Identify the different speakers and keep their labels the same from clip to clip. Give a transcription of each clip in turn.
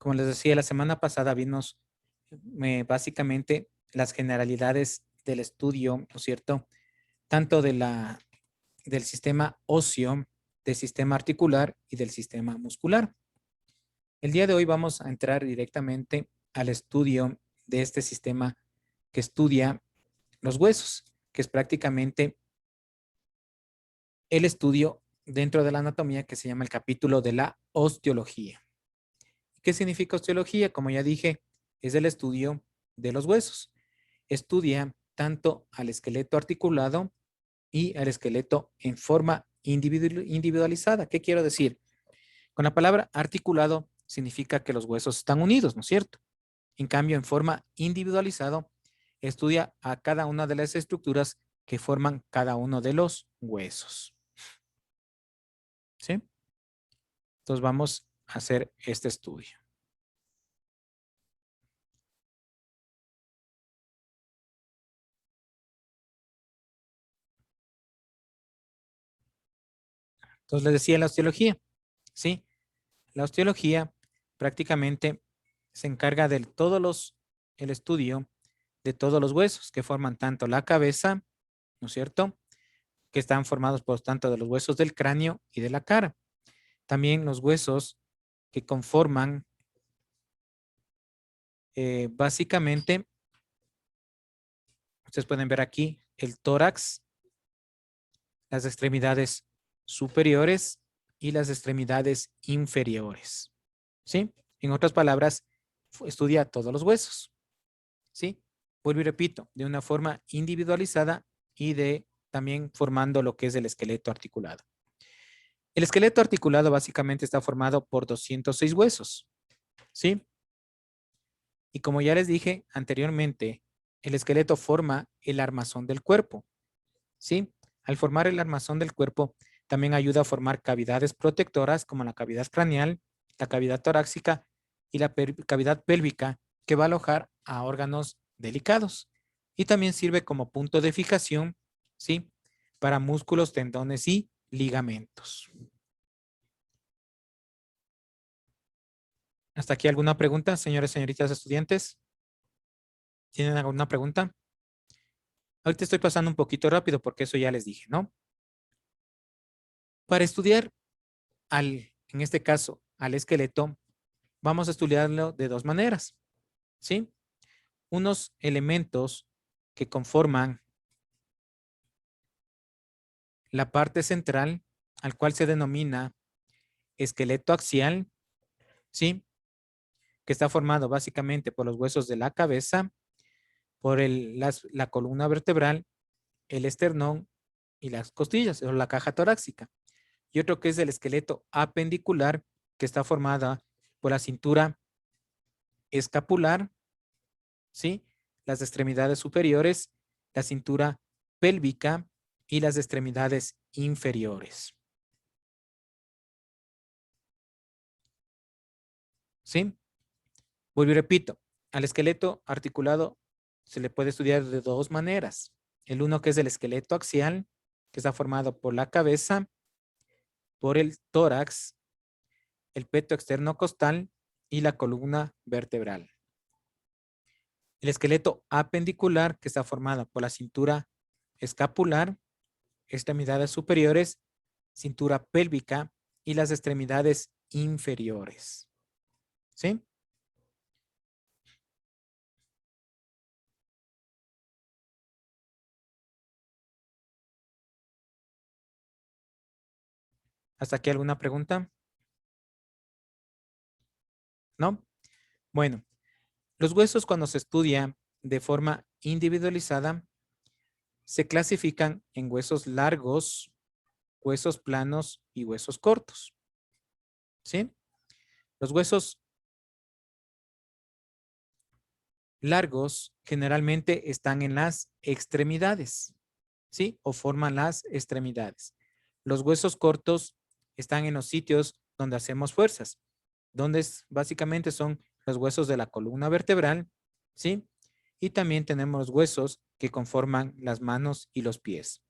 Speaker 1: Como les decía, la semana pasada vimos básicamente las generalidades del estudio, ¿no es cierto? Tanto del sistema óseo, del sistema articular y del sistema muscular. El día de hoy vamos a entrar directamente al estudio de este sistema que estudia los huesos, que es prácticamente el estudio dentro de la anatomía que se llama el capítulo de la osteología. ¿Qué significa osteología? Como ya dije, es el estudio de los huesos. Estudia tanto al esqueleto articulado y al esqueleto en forma individualizada. ¿Qué quiero decir? Con la palabra articulado significa que los huesos están unidos, ¿no es cierto? En cambio, en forma individualizada, estudia a cada una de las estructuras que forman cada uno de los huesos. ¿Sí? Entonces vamos a hacer este estudio. Entonces les decía la osteología, ¿sí? La osteología prácticamente se encarga de el estudio de todos los huesos que forman tanto la cabeza, ¿no es cierto? Que están formados por tanto de los huesos del cráneo y de la cara. También los huesos que conforman básicamente, ustedes pueden ver aquí el tórax, las extremidades superiores y las extremidades inferiores. ¿Sí? En otras palabras, estudia todos los huesos. ¿Sí? Vuelvo y repito, de una forma individualizada y también formando lo que es el esqueleto articulado. El esqueleto articulado básicamente está formado por 206 huesos. ¿Sí? Y como ya les dije anteriormente, el esqueleto forma el armazón del cuerpo. ¿Sí? Al formar el armazón del cuerpo, también ayuda a formar cavidades protectoras como la cavidad craneal, la cavidad torácica y la cavidad pélvica, que va a alojar a órganos delicados. Y también sirve como punto de fijación, ¿sí? Para músculos, tendones y ligamentos. ¿Hasta aquí alguna pregunta, señores, señoritas estudiantes? ¿Tienen alguna pregunta? Ahorita estoy pasando un poquito rápido porque eso ya les dije, ¿no? Para estudiar en este caso, al esqueleto, vamos a estudiarlo de dos maneras, ¿sí? Unos elementos que conforman la parte central, al cual se denomina esqueleto axial, ¿sí? Que está formado básicamente por los huesos de la cabeza, por la columna vertebral, el esternón y las costillas, o la caja torácica. Y otro que es el esqueleto apendicular, que está formada por la cintura escapular, ¿sí? Las extremidades superiores, la cintura pélvica y las extremidades inferiores. ¿Sí? Vuelvo y repito, al esqueleto articulado se le puede estudiar de dos maneras. El uno que es el esqueleto axial, que está formado por la cabeza, por el tórax, el peto externo costal y la columna vertebral. El esqueleto apendicular, que está formado por la cintura escapular, extremidades superiores, cintura pélvica y las extremidades inferiores. ¿Sí? ¿Hasta aquí alguna pregunta? ¿No? Bueno, los huesos cuando se estudia de forma individualizada se clasifican en huesos largos, huesos planos y huesos cortos. ¿Sí? Los huesos largos generalmente están en las extremidades, ¿sí? O forman las extremidades. Los huesos cortos están en los sitios donde hacemos fuerzas, donde básicamente son los huesos de la columna vertebral, ¿sí? Y también tenemos huesos que conforman las manos y los pies.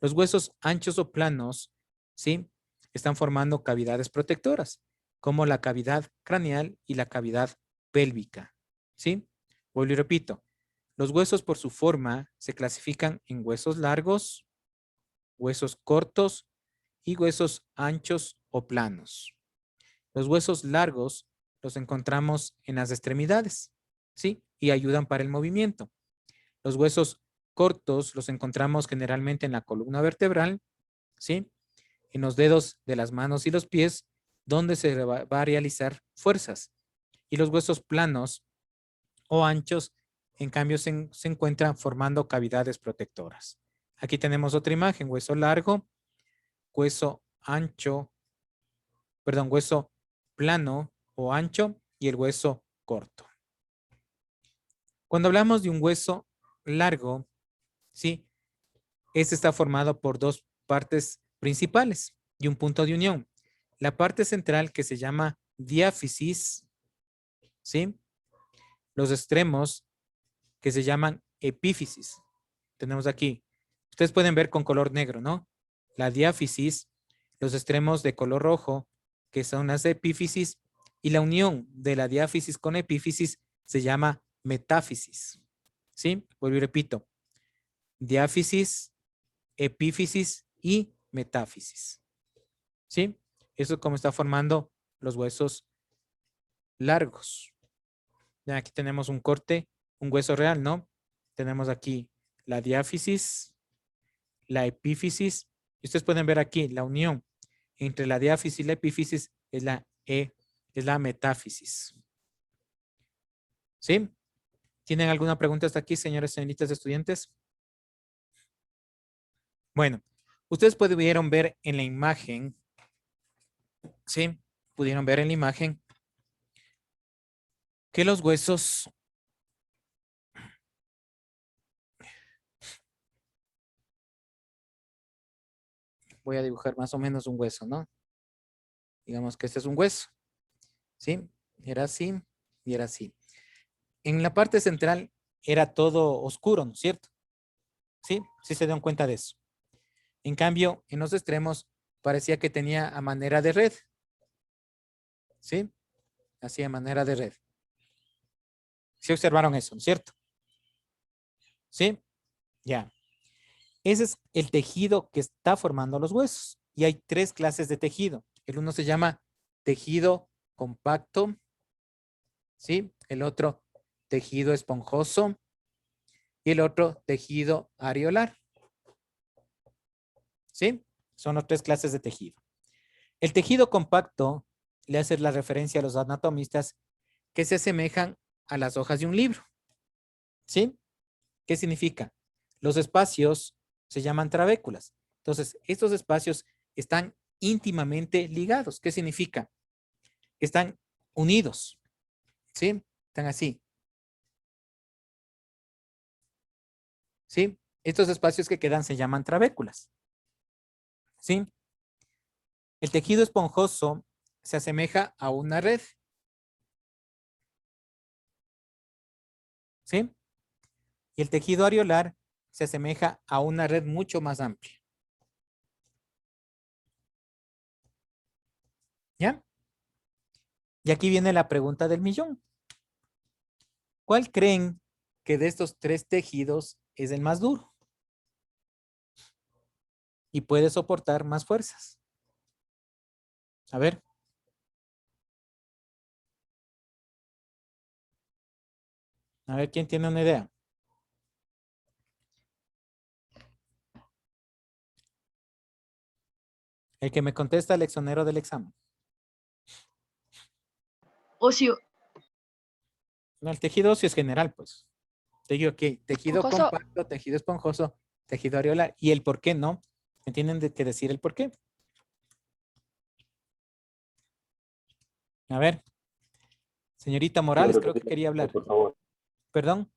Speaker 1: Los huesos anchos o planos, ¿sí? Están formando cavidades protectoras, como la cavidad craneal y la cavidad pélvica. ¿Sí? Vuelvo y repito. Los huesos por su forma se clasifican en huesos largos, huesos cortos y huesos anchos o planos. Los huesos largos los encontramos en las extremidades, ¿sí? Y ayudan para el movimiento. Los huesos cortos los encontramos generalmente en la columna vertebral, ¿sí? En los dedos de las manos y los pies, donde se va a realizar fuerzas. Y los huesos planos o anchos, en cambio, se encuentran formando cavidades protectoras. Aquí tenemos otra imagen, hueso largo, hueso ancho, perdón, hueso plano o ancho y el hueso corto. Cuando hablamos de un hueso largo, ¿sí? Este está formado por dos partes principales y un punto de unión. La parte central que se llama diáfisis, ¿sí? Los extremos que se llaman epífisis. Tenemos aquí, ustedes pueden ver con color negro, ¿no? La diáfisis, los extremos de color rojo, que son las epífisis, y la unión de la diáfisis con epífisis se llama metáfisis. ¿Sí? Vuelvo y repito. Diáfisis, epífisis y metáfisis. ¿Sí? Eso es como está formando los huesos largos. Ya aquí tenemos un corte, un hueso real, ¿no? Tenemos aquí la diáfisis, la epífisis. Y ustedes pueden ver aquí la unión entre la diáfisis y la epífisis es la metáfisis. ¿Sí? ¿Tienen alguna pregunta hasta aquí, señores y señoritas estudiantes? Bueno, ustedes pudieron ver en la imagen, ¿sí? Pudieron ver en la imagen que los huesos voy a dibujar más o menos un hueso, ¿no? Digamos que este es un hueso, ¿sí? Era así y era así. En la parte central era todo oscuro, ¿no es cierto? ¿Sí? Sí se dan cuenta de eso. En cambio, en los extremos parecía que tenía a manera de red, ¿sí? Así a manera de red. ¿Sí observaron eso, ¿no es cierto? ¿Sí? Ya. Ese es el tejido que está formando los huesos. Y hay tres clases de tejido. El uno se llama tejido compacto, ¿sí? El otro, tejido esponjoso. Y el otro, tejido areolar. ¿Sí? Son las tres clases de tejido. El tejido compacto le hace la referencia a los anatomistas que se asemejan a las hojas de un libro. ¿Sí? ¿Qué significa? Los espacios se llaman trabéculas. Entonces, estos espacios están íntimamente ligados. ¿Qué significa? Están unidos. ¿Sí? Están así. ¿Sí? Estos espacios que quedan se llaman trabéculas. ¿Sí? El tejido esponjoso se asemeja a una red. ¿Sí? Y el tejido areolar se asemeja a una red mucho más amplia. ¿Ya? Y aquí viene la pregunta del millón. ¿Cuál creen que de estos tres tejidos es el más duro? Y puede soportar más fuerzas. A ver. A ver quién tiene una idea. El que me contesta el exonero del examen.
Speaker 2: Óseo.
Speaker 1: No, el tejido óseo es general, pues. Te digo que tejido
Speaker 2: Esponjoso.
Speaker 1: compacto, tejido esponjoso, tejido areolar. ¿Y el por qué no? Me tienen que decir el por qué. A ver. Señorita Morales, creo que quería hablar.
Speaker 3: Por favor,
Speaker 1: Perdón.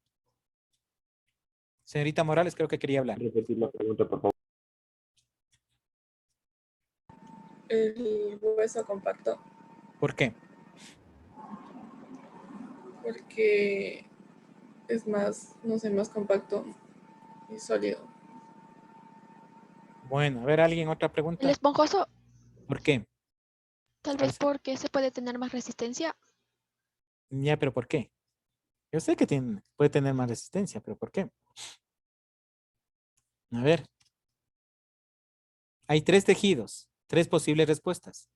Speaker 1: Señorita Morales, creo que quería hablar.
Speaker 3: repetir la pregunta, por favor.
Speaker 4: El hueso compacto,
Speaker 1: ¿Por qué?
Speaker 4: porque es más, no sé, más compacto y sólido.
Speaker 1: Bueno, a ver, ¿alguien otra
Speaker 2: El
Speaker 1: pregunta?
Speaker 2: esponjoso.
Speaker 1: ¿Por qué?
Speaker 2: Tal vez porque se puede tener más resistencia.
Speaker 1: Ya, pero ¿por qué? Yo sé que puede tener más resistencia, pero ¿por qué? A ver. Hay 3 tejidos, 3 posibles respuestas.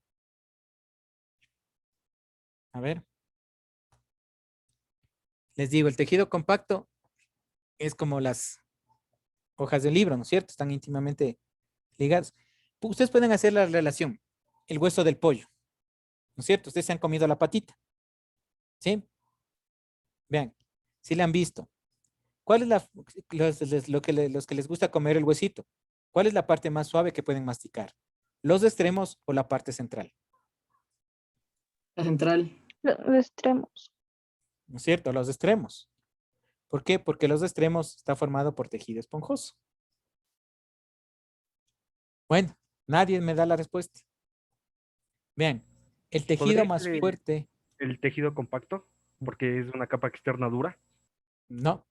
Speaker 1: A ver. Les digo, el tejido compacto es como las hojas del libro, ¿no es cierto? Están íntimamente ligados. Ustedes pueden hacer la relación. El hueso del pollo, ¿no es cierto? Ustedes se han comido la patita. ¿Sí? Vean, si le han visto. ¿Cuál es los que les gusta comer el huesito? ¿Cuál es la parte más suave que pueden masticar? ¿Los extremos o la parte central?
Speaker 3: La central.
Speaker 5: Los extremos.
Speaker 1: ¿No es cierto? Los extremos. ¿Por qué? Porque los extremos está formado por tejido esponjoso. Bueno, nadie me da la respuesta. Vean, el tejido
Speaker 6: ¿Podría
Speaker 1: más
Speaker 6: ser
Speaker 1: fuerte,
Speaker 6: el tejido compacto? Porque es una capa externa dura.
Speaker 1: no,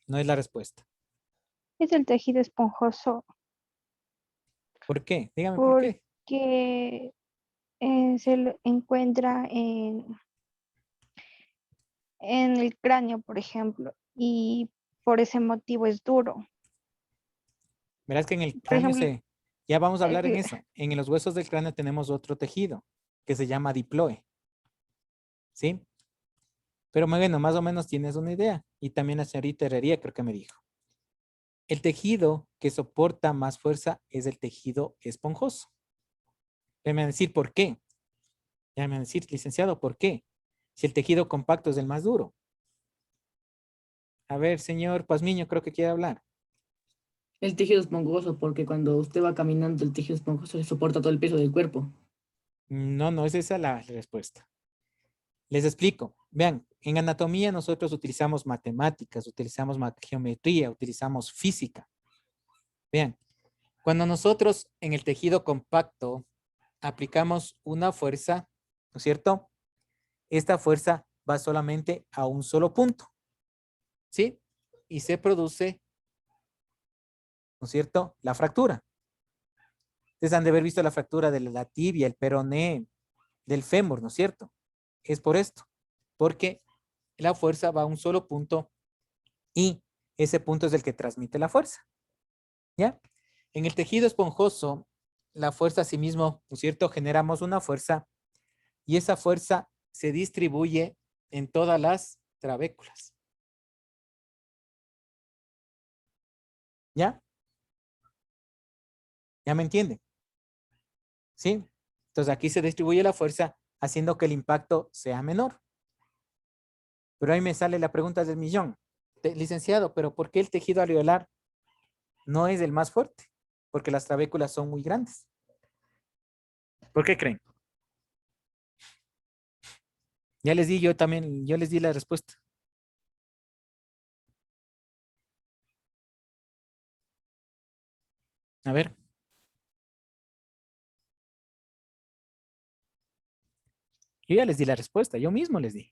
Speaker 1: no es la respuesta.
Speaker 5: Es el tejido esponjoso
Speaker 1: ¿Por qué? Dígame por qué.
Speaker 5: porque se lo encuentra en el cráneo, por ejemplo, y por ese motivo es duro.
Speaker 1: Verás que en el
Speaker 5: Por
Speaker 1: cráneo
Speaker 5: ejemplo,
Speaker 1: ya vamos a hablar en
Speaker 5: el-
Speaker 1: eso. En los huesos del cráneo tenemos otro tejido que se llama diploe. ¿Sí? Pero bueno, más o menos tienes una idea. Y también la señorita Herrería creo que me dijo. El tejido que soporta más fuerza es el tejido esponjoso. Déjame decir por qué. Déjame decir, licenciado, ¿por qué? Si el tejido compacto es el más duro. A ver, señor Pazmiño, creo que quiere hablar.
Speaker 3: El tejido esponjoso, porque cuando usted va caminando, el tejido esponjoso le soporta todo el peso del cuerpo.
Speaker 1: No, no es esa la respuesta. Les explico. Vean, en anatomía nosotros utilizamos matemáticas, utilizamos geometría, utilizamos física. Vean, cuando nosotros en el tejido compacto aplicamos una fuerza, ¿no es cierto? Esta fuerza va solamente a un solo punto, ¿sí? Y se produce, ¿no es cierto? La fractura. Ustedes han de haber visto la fractura de la tibia, el peroné, del fémur, ¿no es cierto? Es por esto, porque la fuerza va a un solo punto y ese punto es el que transmite la fuerza, ¿ya? En el tejido esponjoso, la fuerza asimismo, ¿no es cierto? Generamos una fuerza y esa fuerza se distribuye en todas las trabéculas. ¿Ya? ¿Ya me entienden? ¿Sí? Entonces aquí se distribuye la fuerza haciendo que el impacto sea menor. Pero ahí me sale la pregunta del millón. Licenciado, ¿pero por qué el tejido alveolar no es el más fuerte? Porque las trabéculas son muy grandes. ¿Por qué creen? Ya les di yo también, yo les di la respuesta. A ver. Yo ya les di la respuesta, yo mismo les di.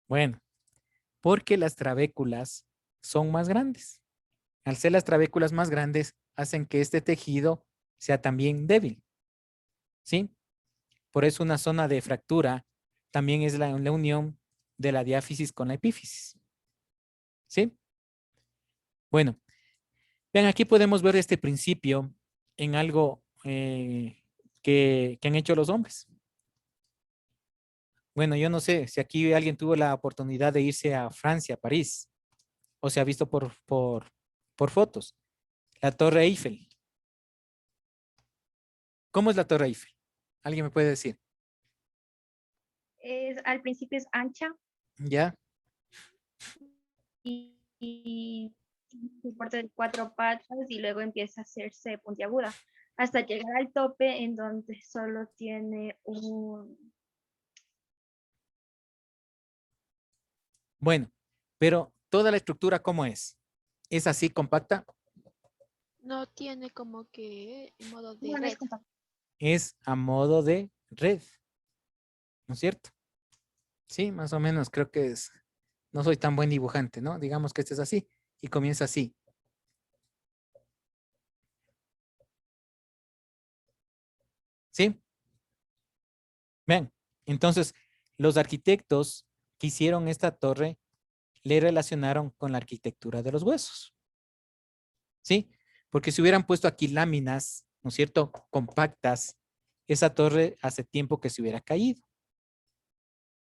Speaker 1: Bueno, porque las trabéculas son más grandes. Al ser las trabéculas más grandes, hacen que este tejido sea también débil. ¿Sí? Por eso una zona de fractura también es la unión de la diáfisis con la epífisis. ¿Sí? Bueno, vean, aquí podemos ver este principio en algo que han hecho los hombres. Bueno, yo no sé si aquí alguien tuvo la oportunidad de irse a Francia, a París, o se ha visto por fotos. La Torre Eiffel. ¿Cómo es la Torre Eiffel? ¿Alguien me puede decir?
Speaker 5: al principio es ancha
Speaker 1: ¿Ya?
Speaker 5: y soporta de 4 patas y luego empieza a hacerse puntiaguda hasta llegar al tope en donde solo tiene
Speaker 1: Bueno, pero toda la estructura, ¿cómo es? ¿Es así compacta?
Speaker 2: No tiene como que en modo de
Speaker 5: Bueno, es
Speaker 2: red.
Speaker 5: compacto.
Speaker 1: Es a modo de red, ¿no es cierto? Sí, más o menos creo que es. No soy tan buen dibujante, ¿no? Digamos que este es así y comienza así. ¿Sí? Vean, entonces los arquitectos que hicieron esta torre le relacionaron con la arquitectura de los huesos. ¿Sí? Porque si hubieran puesto aquí láminas, ¿no es cierto?, compactas, esa torre hace tiempo que se hubiera caído.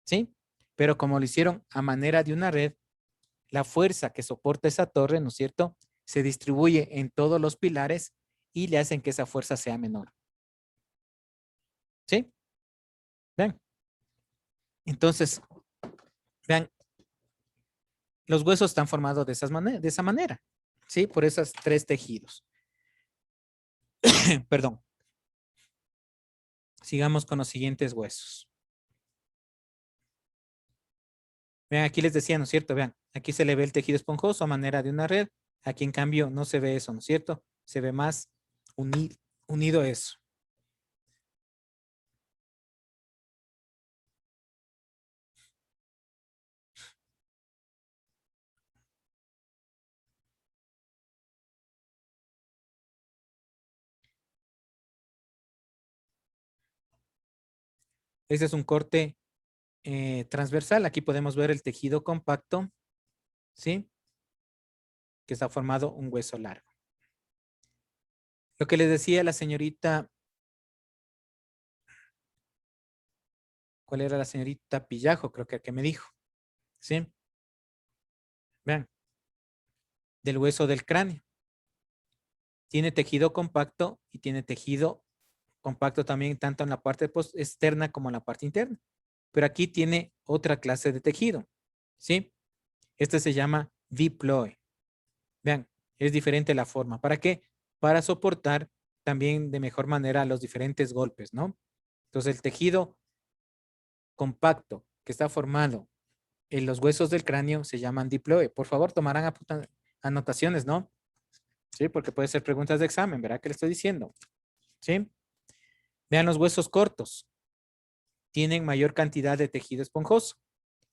Speaker 1: ¿Sí? Pero como lo hicieron a manera de una red, la fuerza que soporta esa torre, ¿no es cierto?, se distribuye en todos los pilares y le hacen que esa fuerza sea menor. ¿Sí? Vean. Entonces, vean, los huesos están formados de esa manera, ¿sí? Por esos tres tejidos. Perdón. Sigamos con los siguientes huesos. Vean, aquí les decía, ¿no es cierto? Vean, aquí se le ve el tejido esponjoso a manera de una red. Aquí, en cambio, no se ve eso, ¿no es cierto? Se ve más unido eso. Este es un corte transversal. Aquí podemos ver el tejido compacto, ¿sí? Que está formado un hueso largo. Lo que les decía la señorita, ¿cuál era la señorita Pillajo? Creo que me dijo, ¿sí? Vean, del hueso del cráneo. Tiene tejido compacto y tiene tejido compacto también tanto en la parte externa como en la parte interna. Pero aquí tiene otra clase de tejido, ¿sí? Este se llama diploe. Vean, es diferente la forma. ¿Para qué? Para soportar también de mejor manera los diferentes golpes, ¿no? Entonces el tejido compacto que está formado en los huesos del cráneo se llaman diploe. Por favor, tomarán anotaciones, ¿no? Sí, porque puede ser preguntas de examen, ¿verdad? ¿Qué le estoy diciendo? ¿Sí? Vean los huesos cortos. Tienen mayor cantidad de tejido esponjoso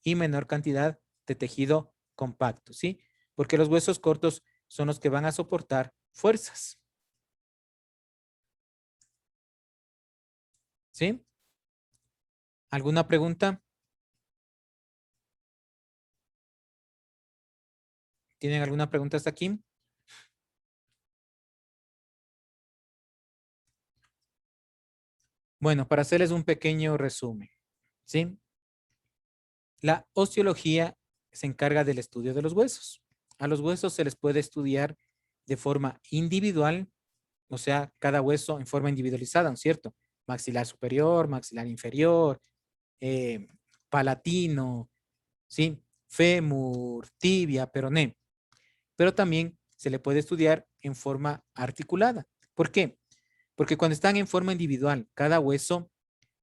Speaker 1: y menor cantidad de tejido compacto, ¿sí? Porque los huesos cortos son los que van a soportar fuerzas. ¿Sí? ¿Alguna pregunta? ¿Tienen alguna pregunta hasta aquí? Bueno, para hacerles un pequeño resumen, ¿sí? La osteología se encarga del estudio de los huesos. A los huesos se les puede estudiar de forma individual, o sea, cada hueso en forma individualizada, ¿no es cierto? Maxilar superior, maxilar inferior, palatino, ¿sí? Fémur, tibia, peroné. Pero también se le puede estudiar en forma articulada. ¿Por qué? Porque cuando están en forma individual, cada hueso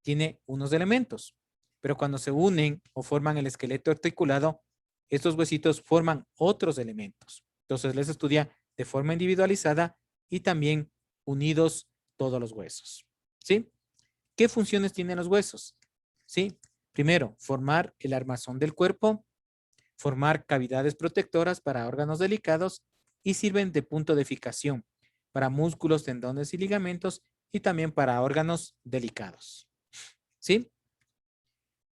Speaker 1: tiene unos elementos, pero cuando se unen o forman el esqueleto articulado, estos huesitos forman otros elementos. Entonces les estudia de forma individualizada y también unidos todos los huesos. ¿Sí? ¿Qué funciones tienen los huesos? ¿Sí? Primero, formar el armazón del cuerpo, formar cavidades protectoras para órganos delicados y sirven de punto de fijación para músculos, tendones y ligamentos y también para órganos delicados. ¿Sí?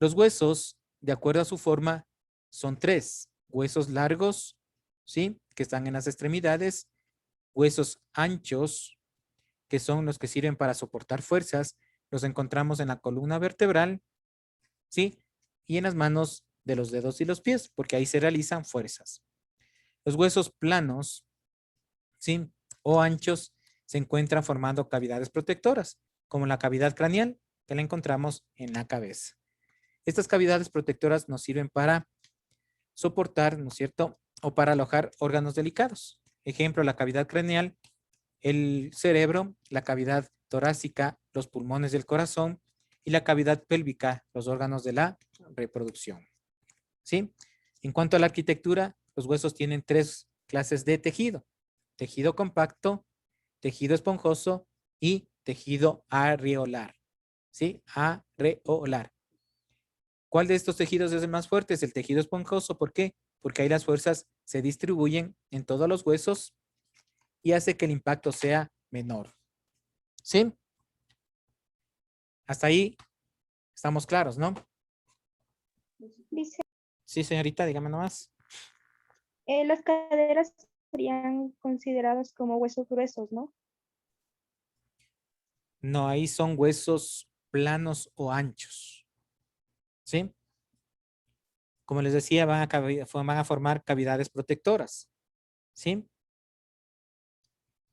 Speaker 1: Los huesos, de acuerdo a su forma, son tres. Huesos largos, ¿sí? Que están en las extremidades. Huesos anchos, que son los que sirven para soportar fuerzas. Los encontramos en la columna vertebral, ¿sí? Y en las manos de los dedos y los pies, porque ahí se realizan fuerzas. Los huesos planos, ¿sí? O anchos, se encuentran formando cavidades protectoras, como la cavidad craneal, que la encontramos en la cabeza. Estas cavidades protectoras nos sirven para soportar, ¿no es cierto? O para alojar órganos delicados. Ejemplo, la cavidad craneal, el cerebro, la cavidad torácica, los pulmones del corazón y la cavidad pélvica, los órganos de la reproducción. ¿Sí? En cuanto a la arquitectura, los huesos tienen tres clases de tejido. Tejido compacto, tejido esponjoso y tejido areolar. ¿Sí? Areolar. ¿Cuál de estos tejidos es el más fuerte? Es el tejido esponjoso. ¿Por qué? Porque ahí las fuerzas se distribuyen en todos los huesos y hace que el impacto sea menor. ¿Sí? Hasta ahí estamos claros, ¿no?
Speaker 5: Dice,
Speaker 1: Sí, señorita, dígame nomás.
Speaker 5: las caderas serían consideradas como huesos gruesos, ¿no?
Speaker 1: No, ahí son huesos planos o anchos. ¿Sí? Como les decía, van a formar cavidades protectoras. ¿Sí?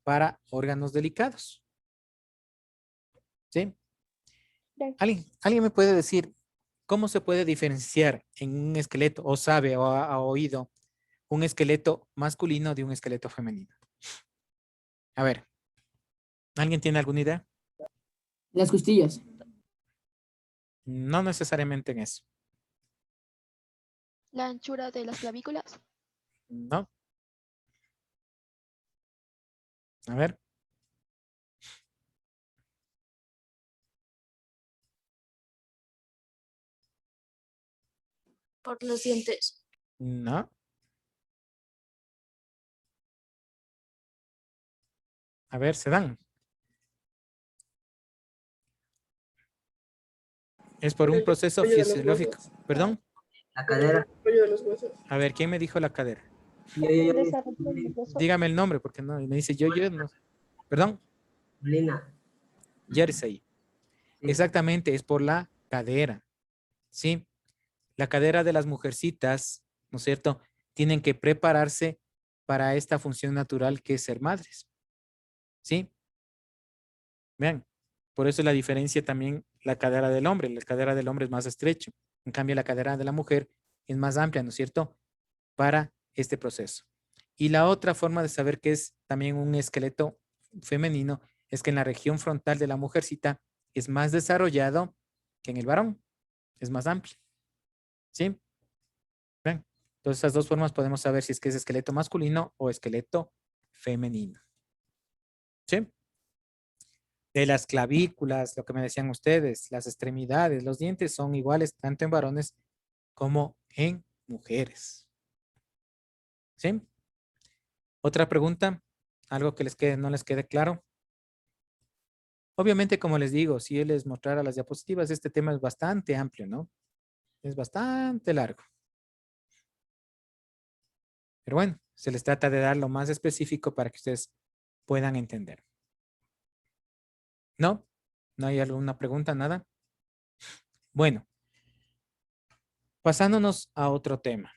Speaker 1: Para órganos delicados. ¿Sí? ¿Alguien me puede decir cómo se puede diferenciar en un esqueleto, o sabe o ha oído, un esqueleto masculino de un esqueleto femenino? A ver, ¿alguien tiene alguna idea?
Speaker 3: Las costillas.
Speaker 1: No necesariamente en eso.
Speaker 2: La anchura de las clavículas.
Speaker 1: No. A ver.
Speaker 7: Por los dientes.
Speaker 1: No. A ver, se dan. Es por un proceso
Speaker 4: cuello de los
Speaker 1: fisiológico.
Speaker 4: huesos.
Speaker 1: ¿Perdón?
Speaker 8: La cadera.
Speaker 4: Cuello de los huesos.
Speaker 1: A ver, ¿quién me dijo la cadera?
Speaker 5: El desarrollo de los huesos.
Speaker 1: Dígame el nombre, porque no, me dice yo, no. Perdón,
Speaker 8: Lina.
Speaker 1: Jersey.
Speaker 8: Sí.
Speaker 1: Exactamente, es por la cadera. ¿Sí? La cadera de las mujercitas, ¿no es cierto? Tienen que prepararse para esta función natural que es ser madres. ¿Sí? Vean, por eso la diferencia también la cadera del hombre. La cadera del hombre es más estrecho. En cambio, la cadera de la mujer es más amplia, ¿no es cierto? Para este proceso. Y la otra forma de saber que es también un esqueleto femenino es que en la región frontal de la mujercita es más desarrollado que en el varón. Es más amplio. ¿Sí? Vean. Entonces, esas dos formas podemos saber si es que es esqueleto masculino o esqueleto femenino. ¿Sí? De las clavículas, lo que me decían ustedes, las extremidades, los dientes son iguales tanto en varones como en mujeres. ¿Sí? ¿Otra pregunta? ¿Algo que no les quede claro? Obviamente, como les digo, si yo les mostrara las diapositivas, este tema es bastante amplio, ¿no? Es bastante largo. Pero bueno, se les trata de dar lo más específico para que ustedes puedan entender. ¿No? ¿No hay alguna pregunta? ¿Nada? Bueno, pasándonos a otro tema.